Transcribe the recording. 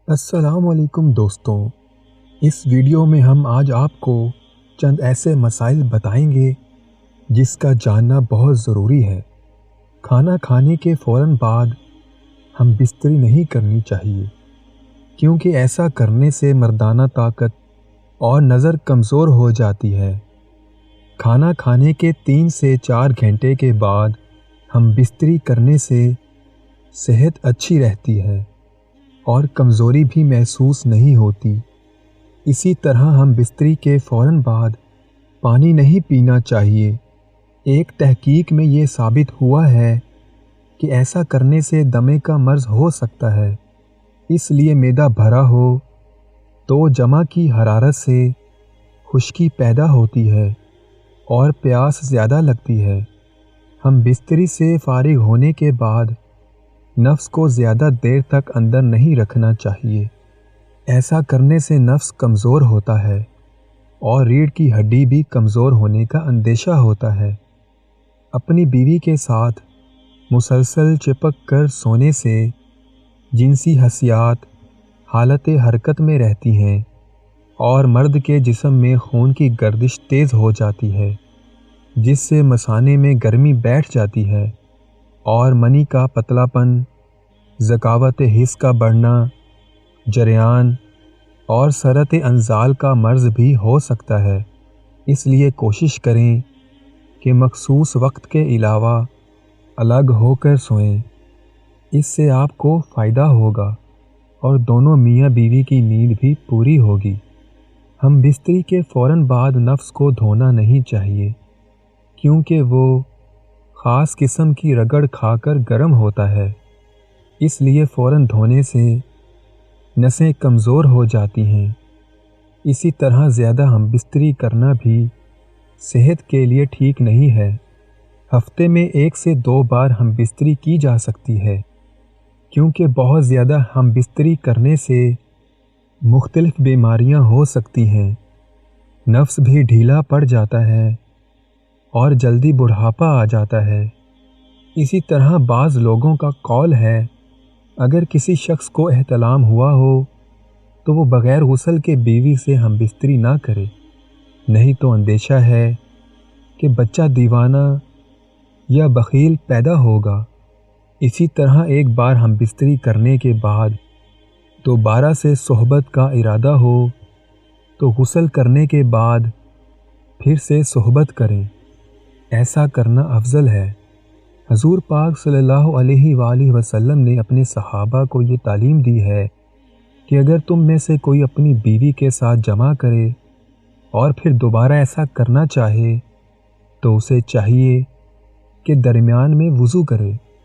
السلام علیکم دوستوں، اس ویڈیو میں ہم آج آپ کو چند ایسے مسائل بتائیں گے جس کا جاننا بہت ضروری ہے۔ کھانا کھانے کے فوراً بعد ہم بستری نہیں کرنی چاہیے، کیونکہ ایسا کرنے سے مردانہ طاقت اور نظر کمزور ہو جاتی ہے۔ کھانا کھانے کے 3 سے 4 گھنٹے کے بعد ہم بستری کرنے سے صحت اچھی رہتی ہے اور کمزوری بھی محسوس نہیں ہوتی۔ اسی طرح ہم بستری کے فوراً بعد پانی نہیں پینا چاہیے۔ ایک تحقیق میں یہ ثابت ہوا ہے کہ ایسا کرنے سے دمے کا مرض ہو سکتا ہے، اس لیے معدہ بھرا ہو تو جمع کی حرارت سے خشکی پیدا ہوتی ہے اور پیاس زیادہ لگتی ہے۔ ہم بستری سے فارغ ہونے کے بعد نفس کو زیادہ دیر تک اندر نہیں رکھنا چاہیے۔ ایسا کرنے سے نفس کمزور ہوتا ہے اور ریڑھ کی ہڈی بھی کمزور ہونے کا اندیشہ ہوتا ہے۔ اپنی بیوی کے ساتھ مسلسل چپک کر سونے سے جنسی حسیات حالت حرکت میں رہتی ہیں اور مرد کے جسم میں خون کی گردش تیز ہو جاتی ہے، جس سے مثانے میں گرمی بیٹھ جاتی ہے اور منی کا پتلا پن، ذکاوت حس کا بڑھنا، جریان اور سرطِ انزال کا مرض بھی ہو سکتا ہے۔ اس لیے کوشش کریں کہ مخصوص وقت کے علاوہ الگ ہو کر سوئیں۔ اس سے آپ کو فائدہ ہوگا اور دونوں میاں بیوی کی نیند بھی پوری ہوگی۔ ہم بستری کے فوراً بعد نفس کو دھونا نہیں چاہیے، کیونکہ وہ خاص قسم کی رگڑ کھا کر گرم ہوتا ہے۔ اس لیے فوراً دھونے سے نسیں کمزور ہو جاتی ہیں۔ اسی طرح زیادہ ہم بستری کرنا بھی صحت کے لیے ٹھیک نہیں ہے۔ ہفتے میں 1 سے 2 بار ہم بستری کی جا سکتی ہے، کیونکہ بہت زیادہ ہم بستری کرنے سے مختلف بیماریاں ہو سکتی ہیں۔ نفس بھی ڈھیلا پڑ جاتا ہے اور جلدی بڑھاپا آ جاتا ہے۔ اسی طرح بعض لوگوں کا قول ہے، اگر کسی شخص کو احتلام ہوا ہو تو وہ بغیر غسل کے بیوی سے ہم بستری نہ کرے، نہیں تو اندیشہ ہے کہ بچہ دیوانہ یا بخیل پیدا ہوگا۔ اسی طرح ایک بار ہم بستری کرنے کے بعد دوبارہ سے صحبت کا ارادہ ہو تو غسل کرنے کے بعد پھر سے صحبت کریں۔ ایسا کرنا افضل ہے۔ حضور پاک صلی اللہ علیہ وآلہ وسلم نے اپنے صحابہ کو یہ تعلیم دی ہے کہ اگر تم میں سے کوئی اپنی بیوی کے ساتھ جمع کرے اور پھر دوبارہ ایسا کرنا چاہے تو اسے چاہیے کہ درمیان میں وضو کرے